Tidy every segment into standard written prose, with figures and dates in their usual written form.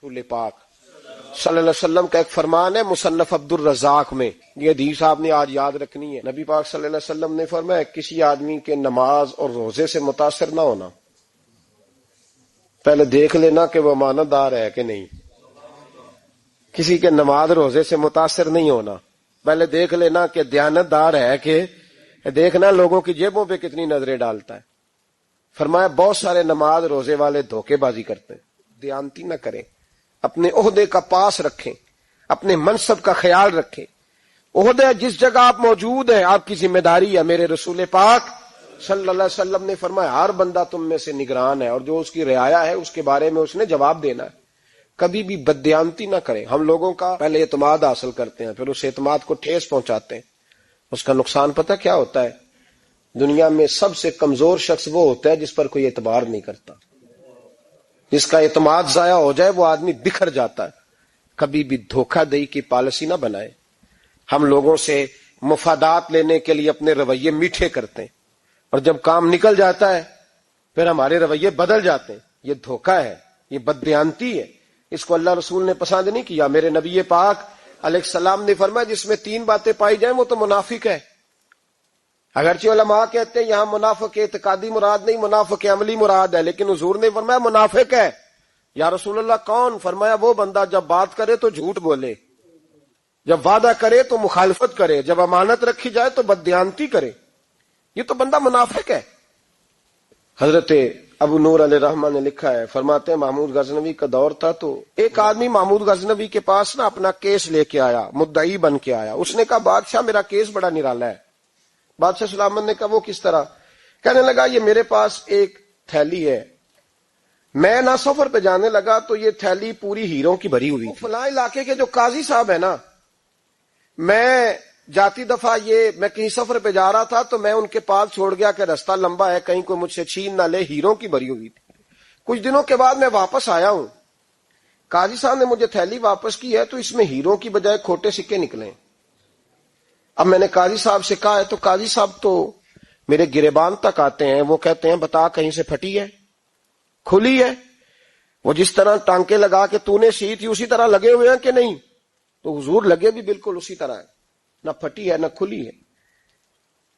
رسول پاک صلی اللہ علیہ وسلم کا ایک فرمان ہے مصنف عبد الرزاق میں، یہ حدیث آپ نے آج یاد رکھنی ہے۔ نبی پاک صلی اللہ علیہ وسلم نے فرمایا کسی آدمی کے نماز اور روزے سے متاثر نہ ہونا، پہلے دیکھ لینا کہ وہ امانت دار ہے کہ نہیں۔ کسی کے نماز روزے سے متاثر نہیں ہونا، پہلے دیکھ لینا کہ دیانت دار ہے کہ دیکھنا لوگوں کی جیبوں پہ کتنی نظریں ڈالتا ہے۔ فرمایا بہت سارے نماز روزے والے دھوکے بازی کرتے ہیں، دیانتی نہ کریں، اپنے عہدے کا پاس رکھیں، اپنے منصب کا خیال رکھیں۔ عہدے جس جگہ آپ موجود ہیں آپ کی ذمہ داری ہے۔ میرے رسول پاک صلی اللہ علیہ وسلم نے فرمایا ہر بندہ تم میں سے نگران ہے، اور جو اس کی رعایا ہے اس کے بارے میں اس نے جواب دینا ہے۔ کبھی بھی بددیانتی نہ کریں۔ ہم لوگوں کا پہلے اعتماد حاصل کرتے ہیں، پھر اس اعتماد کو ٹھیس پہنچاتے ہیں۔ اس کا نقصان پتہ کیا ہوتا ہے؟ دنیا میں سب سے کمزور شخص وہ ہوتا ہے جس پر کوئی اعتبار نہیں کرتا۔ جس کا اعتماد ضائع ہو جائے وہ آدمی بکھر جاتا ہے۔ کبھی بھی دھوکہ دہی کی پالیسی نہ بنائے۔ ہم لوگوں سے مفادات لینے کے لیے اپنے رویے میٹھے کرتے ہیں، اور جب کام نکل جاتا ہے پھر ہمارے رویے بدل جاتے ہیں۔ یہ دھوکہ ہے، یہ بددیانتی ہے، اس کو اللہ رسول نے پسند نہیں کیا۔ میرے نبی پاک علیہ السلام نے فرمایا جس میں 3 باتیں پائی جائیں وہ تو منافق ہے۔ اگرچہ علماء کہتے ہیں یہاں منافق اعتقادی مراد نہیں، منافق عملی مراد ہے، لیکن حضور نے فرمایا منافق ہے۔ یا رسول اللہ کون؟ فرمایا وہ بندہ جب بات کرے تو جھوٹ بولے، جب وعدہ کرے تو مخالفت کرے، جب امانت رکھی جائے تو بددیانتی کرے، یہ تو بندہ منافق ہے۔ حضرت ابو نور علیہ رحمہ نے لکھا ہے، فرماتے ہیں محمود غزنوی کا دور تھا تو ایک آدمی محمود غزنوی کے پاس نا اپنا کیس لے کے آیا، مدعی بن کے آیا۔ اس نے کہا بادشاہ میرا کیس بڑا نرالا ہے۔ بادشاہ سلامت نے کہا وہ کس طرح؟ کہنے لگا یہ میرے پاس ایک تھیلی ہے، میں نہ سفر پہ جانے لگا تو یہ تھیلی پوری ہیروں کی بھری ہوئی تھی۔ فلاں علاقے کے جو قاضی صاحب ہے نا، میں جاتی دفعہ میں کہیں سفر پہ جا رہا تھا تو میں ان کے پاس چھوڑ گیا کہ رستہ لمبا ہے، کہیں کوئی مجھ سے چھین نہ لے، ہیروں کی بھری ہوئی تھی۔ کچھ دنوں کے بعد میں واپس آیا ہوں، قاضی صاحب نے مجھے تھیلی واپس کی ہے تو اس میں ہیروں کی بجائے کھوٹے سکے نکلے۔ اب میں نے قاضی صاحب سے کہا ہے تو قاضی صاحب تو میرے گریبان تک آتے ہیں، وہ کہتے ہیں بتا کہیں سے پھٹی ہے، کھلی ہے؟ وہ جس طرح ٹانکے لگا کے تو نے سی تھی اسی طرح لگے ہوئے ہیں کہ نہیں؟ تو حضور لگے بھی بالکل اسی طرح ہے، نہ پھٹی ہے نہ کھلی ہے۔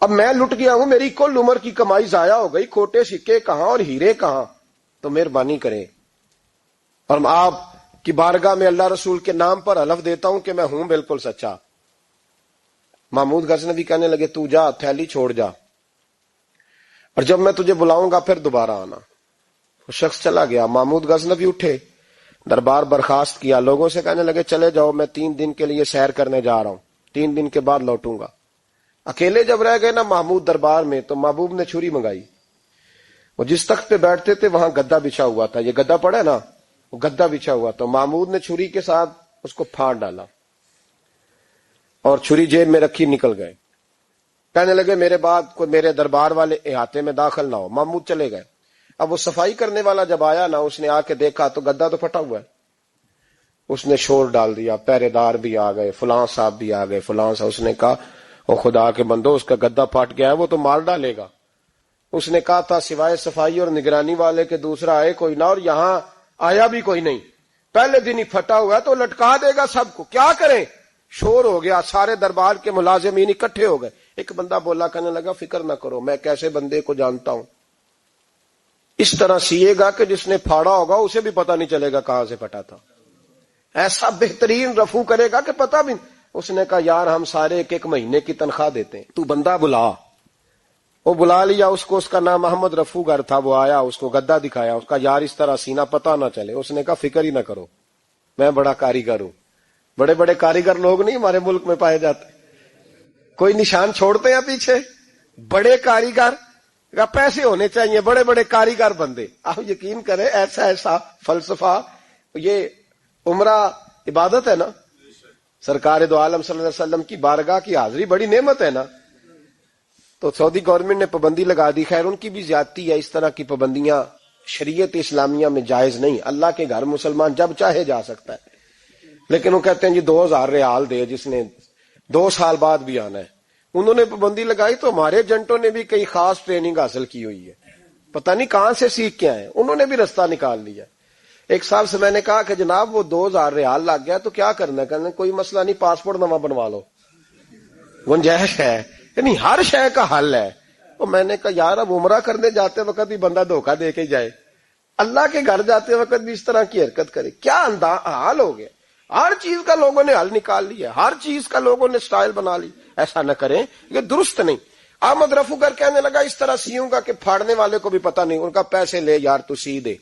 اب میں لٹ گیا ہوں، میری کل عمر کی کمائی ضائع ہو گئی، کھوٹے سکے کہاں اور ہیرے کہاں؟ تو مہربانی کریں، اور آپ کی بارگاہ میں اللہ رسول کے نام پر حلف دیتا ہوں کہ میں ہوں بالکل سچا۔ محمود غزنوی کہنے لگے تو جا، تھیلی چھوڑ جا، اور جب میں تجھے بلاؤں گا پھر دوبارہ آنا۔ وہ شخص چلا گیا۔ محمود غزنوی اٹھے، دربار برخاست کیا، لوگوں سے کہنے لگے چلے جاؤ میں 3 دن کے لیے سیر کرنے جا رہا ہوں، 3 دن کے بعد لوٹوں گا۔ اکیلے جب رہ گئے نا محمود دربار میں تو محبوب نے چھری منگائی۔ وہ جس تخت پہ بیٹھتے تھے وہاں گدا بچھا ہوا تھا، یہ گدا پڑا ہے نا، وہ گدا بچھا ہوا تھا۔ محمود نے چھری کے ساتھ اس کو پھاڑ ڈالا اور چھری جیب میں رکھی نکل گئے۔ کہنے لگے میرے بعد کوئی میرے دربار والے احاطے میں داخل نہ ہو۔ محمود چلے گئے۔ اب وہ صفائی کرنے والا جب آیا نا، اس نے آ کے دیکھا تو گدا تو پھٹا ہوا ہے۔ اس نے شور ڈال دیا، پہرے دار بھی آ گئے، فلاں صاحب بھی آ گئے، فلاں صاحب۔ اس نے کہا او خدا کے بندو، اس کا گدا پھٹ گیا ہے، وہ تو مار ڈالے گا۔ اس نے کہا تھا سوائے صفائی اور نگرانی والے کے دوسرا آئے کوئی نہ، اور یہاں آیا بھی کوئی نہیں، پہلے دن ہی پھٹا ہوا ہے تو لٹکا دے گا سب کو، کیا کریں؟ شور ہو گیا، سارے دربار کے ملازمین اکٹھے ہو گئے۔ ایک بندہ بولا، کہنے لگا فکر نہ کرو، میں کیسے بندے کو جانتا ہوں، اس طرح سیے گا کہ جس نے پھاڑا ہوگا اسے بھی پتہ نہیں چلے گا کہاں سے پھٹا تھا، ایسا بہترین رفو کرے گا کہ پتہ بھی۔ اس نے کہا یار ہم سارے 1 مہینے کی تنخواہ دیتے ہیں، تو بندہ بلا۔ وہ بلا لیا اس کو، اس کا نام محمد رفو گر تھا۔ وہ آیا، اس کو گدا دکھایا، اس کا یار اس طرح سینا پتہ نہ چلے۔ اس نے کہا فکر ہی نہ کرو، میں بڑا کاریگر ہوں۔ بڑے بڑے کاریگر لوگ نہیں ہمارے ملک میں پائے جاتے، کوئی نشان چھوڑتے ہیں پیچھے؟ بڑے کاریگر کا پیسے ہونے چاہیے، بڑے بڑے کاریگر بندے۔ آپ یقین کریں ایسا فلسفہ، یہ عمرہ عبادت ہے نا، سرکار دو عالم صلی اللہ علیہ وسلم کی بارگاہ کی حاضری بڑی نعمت ہے نا۔ تو سعودی گورنمنٹ نے پابندی لگا دی، خیر ان کی بھی زیادتی ہے، اس طرح کی پابندیاں شریعت اسلامیہ میں جائز نہیں۔ اللہ کے گھر مسلمان جب چاہے جا سکتا ہے، لیکن وہ کہتے ہیں جی 2000 ریال دے جس نے 2 سال بعد بھی آنا ہے۔ انہوں نے پابندی لگائی تو ہمارے ایجنٹوں نے بھی کئی خاص ٹریننگ حاصل کی ہوئی ہے، پتہ نہیں کہاں سے سیکھ کے آئے، انہوں نے بھی رستہ نکال لیا۔ ایک صاحب سے میں نے کہا کہ جناب وہ 2000 ریال لگ گیا تو کیا کرنا ہے؟ کہنے کوئی مسئلہ نہیں، پاسپورٹ نواں بنوا لو، گنجائش ہے، یعنی ہر شے کا حل ہے۔ تو میں نے کہا یار اب عمرہ کرنے جاتے وقت بھی بندہ دھوکہ دے کے جائے، اللہ کے گھر جاتے وقت بھی اس طرح کی حرکت کرے، کیا حال ہو گیا؟ ہر چیز کا لوگوں نے حل نکال لیا، ہر چیز کا لوگوں نے سٹائل بنا لی۔ ایسا نہ کریں، یہ درست نہیں۔ احمد رفوگر کہنے لگا اس طرح سیوں گا کہ پھاڑنے والے کو بھی پتہ نہیں، ان کا پیسے لے یار تو سی دے۔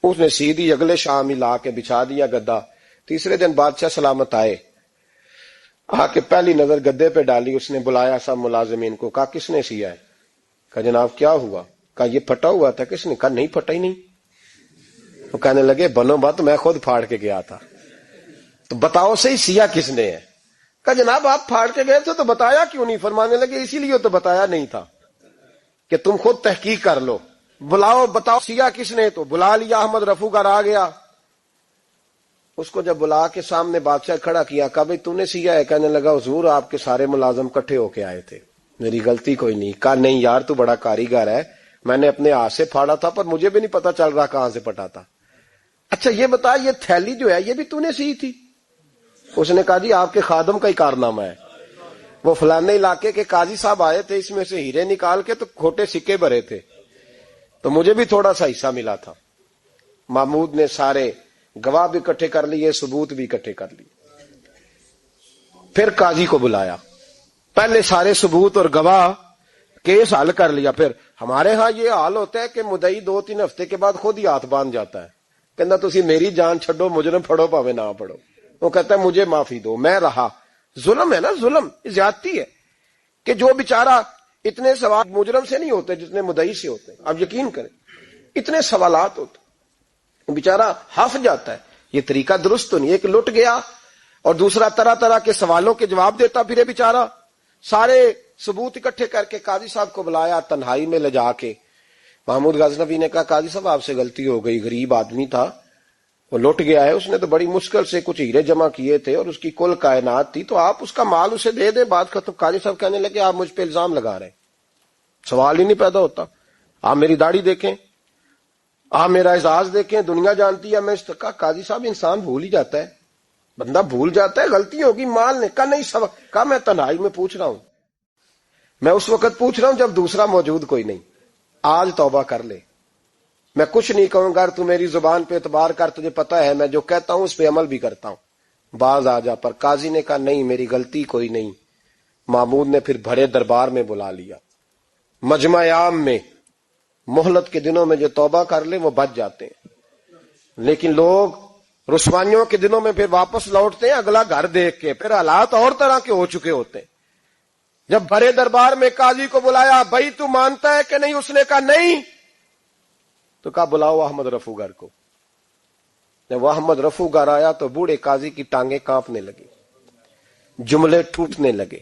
اس نے سی دی، اگلے شام ہی لا کے بچھا دیا گدا۔ تیسرے دن بادشاہ سلامت آئے، آ کے پہلی نظر گدے پہ ڈالی، اس نے بلایا سب ملازمین کو، کہا کس نے سیا ہے؟ کہا جناب کیا ہوا؟ کہا یہ پھٹا ہوا تھا۔ کس نے؟ کہا نہیں پھٹا ہی نہیں۔ وہ کہنے لگے بنو بات، میں خود پھاڑ کے گیا تھا، تو بتاؤ صحیح سیا کس نے ہے؟ کہا جناب آپ پھاڑ کے گئے تھے تو بتایا کیوں نہیں؟ فرمانے لگے اسی لیے تو بتایا نہیں تھا کہ تم خود تحقیق کر لو، بلاؤ بتاؤ سیا کس نے۔ تو بلا لیا، احمد رفوگر آ گیا، اس کو جب بلا کے سامنے بادشاہ کھڑا کیا، کہا بھائی تو نے سیا ہے؟ کہنے لگا حضور آپ کے سارے ملازم اکٹھے ہو کے آئے تھے، میری غلطی کوئی نہیں۔ کہا نہیں یار تو بڑا کاریگر ہے، میں نے اپنے ہاتھ سے پھاڑا تھا پر مجھے بھی نہیں پتا چل رہا کہاں سے پھٹا تھا۔ اچھا یہ بتا یہ تھیلی جو ہے یہ بھی تو نے سی تھی؟ اس نے کہا جی آپ کے خادم کا ہی کارنامہ ہے، وہ فلانے علاقے کے قاضی صاحب آئے تھے، اس میں سے ہیرے نکال کے تو کھوٹے سکے بھرے تھے، تو مجھے بھی تھوڑا سا حصہ ملا تھا۔ محمود نے سارے گواہ بھی اکٹھے کر لیے، ثبوت بھی اکٹھے کر لیے، پھر قاضی کو بلایا، پہلے سارے ثبوت اور گواہ کیس حل کر لیا۔ پھر ہمارے ہاں یہ حال ہوتا ہے کہ مدعی 2-3 ہفتے کے بعد خود ہی ہاتھ باندھ جاتا ہے، کہنا تسی میری جان چھڈو، مجرم پھڑو پاوے نہ پڑھو۔ وہ کہتا ہے مجھے معافی دو، میں رہا۔ ظلم ہے نا، ظلم زیادتی ہے کہ جو بیچارہ اتنے سوال مجرم سے نہیں ہوتے جتنے مدعی سے ہوتے ہیں، آپ یقین کریں اتنے سوالات ہوتے، بیچارہ ہف جاتا ہے۔ یہ طریقہ درست تو نہیں، ایک لٹ گیا اور دوسرا طرح طرح کے سوالوں کے جواب دیتا پھرے بیچارہ۔ سارے ثبوت اکٹھے کر کے قاضی صاحب کو بلایا، تنہائی میں لے جا کے محمود غزنوی نے کہا قاضی صاحب آپ سے غلطی ہو گئی، غریب آدمی تھا، وہ لٹ گیا ہے، اس نے تو بڑی مشکل سے کچھ ہیرے جمع کیے تھے اور اس کی کل کائنات تھی، تو آپ اس کا مال اسے دے دیں، بات ختم۔ قاضی صاحب کہنے لگے آپ مجھ پہ الزام لگا رہے ہیں، سوال ہی نہیں پیدا ہوتا، آپ میری داڑھی دیکھیں، آپ میرا اعزاز دیکھیں، دنیا جانتی ہے میں اس کا۔ قاضی صاحب انسان بھول ہی جاتا ہے، بندہ بھول جاتا ہے، غلطی ہوگی، مال نے کہا نہیں سبق۔ کہا میں تنہائی میں پوچھ رہا ہوں، میں اس وقت پوچھ رہا ہوں جب دوسرا موجود کوئی نہیں، آج توبہ کر لے، میں کچھ نہیں کہوں گا، تو میری زبان پہ اعتبار کر، تجھے پتا ہے میں جو کہتا ہوں اس پہ عمل بھی کرتا ہوں، باز آ جا۔ پر قاضی نے کہا نہیں میری غلطی کوئی نہیں۔ محمود نے پھر بڑے دربار میں بلا لیا، مجمع عام میں، مہلت کے دنوں میں جو توبہ کر لے وہ بچ جاتے ہیں، لیکن لوگ رسوائیوں کے دنوں میں پھر واپس لوٹتے ہیں اگلا گھر دیکھ کے، پھر حالات اور طرح کے ہو چکے ہوتے ہیں۔ جب بڑے دربار میں قاضی کو بلایا، بھائی تو مانتا ہے کہ نہیں؟ اس نے کہا نہیں، تو کہا بلاؤ احمد رفوگر کو۔ جب احمد رفوگر آیا تو بوڑھے قاضی کی ٹانگیں کانپنے لگی، جملے ٹوٹنے لگے،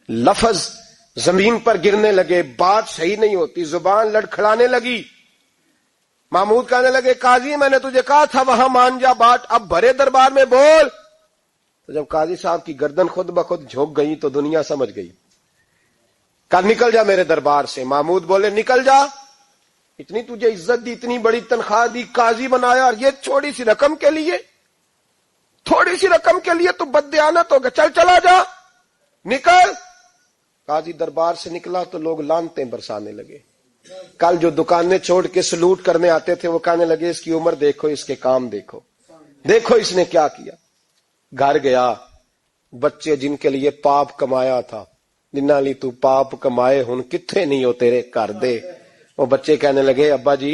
لفظ زمین پر گرنے لگے، بات صحیح نہیں ہوتی، زبان لڑکھڑانے لگی۔ محمود کہنے لگے قاضی میں نے تجھے کہا تھا وہاں مان جا بات، اب بڑے دربار میں بول۔ تو جب قاضی صاحب کی گردن خود بخود جھک گئی تو دنیا سمجھ گئی، کہا نکل جا میرے دربار سے۔ محمود بولے نکل جا، اتنی تجھے عزت دی، اتنی بڑی تنخواہ دی، قاضی بنایا، اور یہ چھوٹی سی رقم کے لیے، تھوڑی سی رقم کے لیے تو بددیانت ہوگا، چل چلا جا، نکل۔ قاضی دربار سے نکلا تو لوگ لعنتیں برسانے لگے۔ کل جو دکانیں چھوڑ کے سلوٹ کرنے آتے تھے وہ کہنے لگے اس کی عمر دیکھو، اس کے کام دیکھو، دیکھو اس نے کیا کیا۔ گھر گیا، بچے جن کے لیے پاپ کمایا تھا، جنہاں لی تو پاپ کمائے ہن کتھے نہیں ہو تیرے کر دے۔ وہ بچے کہنے لگے ابا جی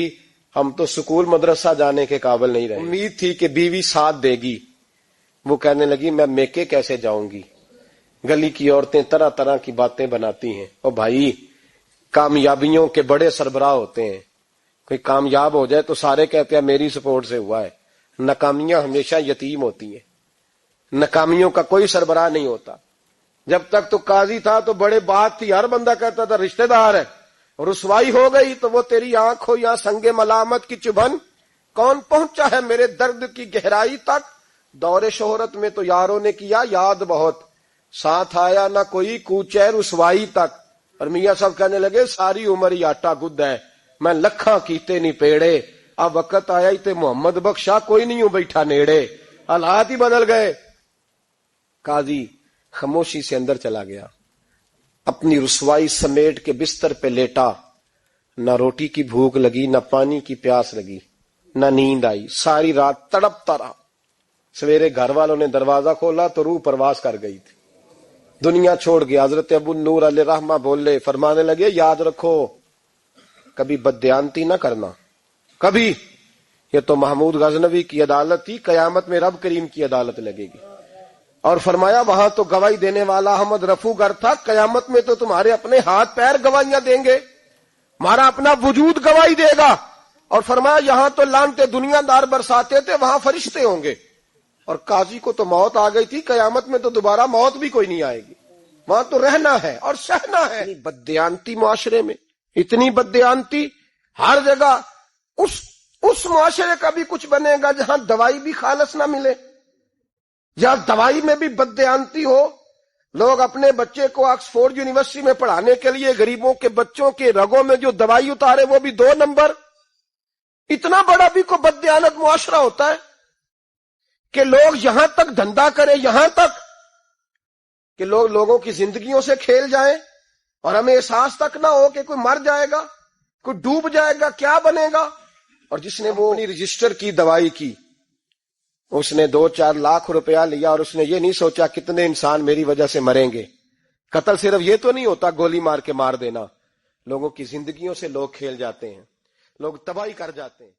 ہم تو سکول مدرسہ جانے کے قابل نہیں رہے، امید تھی کہ بیوی ساتھ دے گی۔ وہ کہنے لگی میں میکے کیسے جاؤں گی، گلی کی عورتیں طرح طرح کی باتیں بناتی ہیں۔ او بھائی کامیابیوں کے بڑے سربراہ ہوتے ہیں، کوئی کامیاب ہو جائے تو سارے کہتے ہیں میری سپورٹ سے ہوا ہے، ناکامیاں ہمیشہ یتیم ہوتی ہیں، ناکامیوں کا کوئی سربراہ نہیں ہوتا۔ جب تک تو قاضی تھا تو بڑے بات تھی، ہر بندہ کہتا تھا رشتہ دار ہے، رسوائی ہو گئی تو وہ تیری آنکھ ہو یا سنگ ملامت کی چبھن، کون پہنچا ہے میرے درد کی گہرائی تک، دور شہرت میں تو یاروں نے کیا یاد بہت، ساتھ آیا نہ کوئی کوچے رسوائی تک۔ اور میاں صاحب کہنے لگے ساری عمر ہی آٹا گد ہے، میں لکھاں کیتے نہیں پیڑے، اب وقت آیا ہی تے محمد بخشا کوئی نہیں ہوں بیٹھا نیڑے، حالات ہی بدل گئے۔ قاضی خاموشی سے اندر چلا گیا، اپنی رسوائی سمیٹ کے بستر پہ لیٹا، نہ روٹی کی بھوک لگی، نہ پانی کی پیاس لگی، نہ نیند آئی، ساری رات تڑپتا رہا۔ سویرے گھر والوں نے دروازہ کھولا تو روح پرواز کر گئی تھی، دنیا چھوڑ گیا۔ حضرت ابو النور علیہ رحمہ بولے، فرمانے لگے یاد رکھو کبھی بددیانتی نہ کرنا، کبھی۔ یہ تو محمود غزنوی کی عدالت تھی، قیامت میں رب کریم کی عدالت لگے گی۔ اور فرمایا وہاں تو گواہی دینے والا احمد رفو گر تھا، قیامت میں تو تمہارے اپنے ہاتھ پیر گواہیاں دیں گے، ہمارا اپنا وجود گواہی دے گا۔ اور فرمایا یہاں تو لانتے دنیا دار برساتے تھے، وہاں فرشتے ہوں گے۔ اور قاضی کو تو موت آ گئی تھی، قیامت میں تو دوبارہ موت بھی کوئی نہیں آئے گی، وہاں تو رہنا ہے اور سہنا ہے۔ اتنی بددیانتی معاشرے میں، اتنی بددیانتی ہر جگہ۔ اس معاشرے کا بھی کچھ بنے گا جہاں دوائی بھی خالص نہ ملے، جہاں دوائی میں بھی بددیانتی ہو۔ لوگ اپنے بچے کو آکسفورڈ یونیورسٹی میں پڑھانے کے لیے غریبوں کے بچوں کے رگوں میں جو دوائی اتارے وہ بھی 2 نمبر۔ اتنا بڑا بھی کو بددیانت معاشرہ ہوتا ہے کہ لوگ یہاں تک دھندا کریں، یہاں تک کہ لوگ لوگوں کی زندگیوں سے کھیل جائیں اور ہمیں احساس تک نہ ہو کہ کوئی مر جائے گا، کوئی ڈوب جائے گا، کیا بنے گا۔ اور جس نے وہ اپنی رجسٹر کی دوائی کی، اس نے 2-4 لاکھ روپیہ لیا اور اس نے یہ نہیں سوچا کتنے انسان میری وجہ سے مریں گے۔ قتل صرف یہ تو نہیں ہوتا گولی مار کے مار دینا، لوگوں کی زندگیوں سے لوگ کھیل جاتے ہیں، لوگ تباہی کر جاتے ہیں۔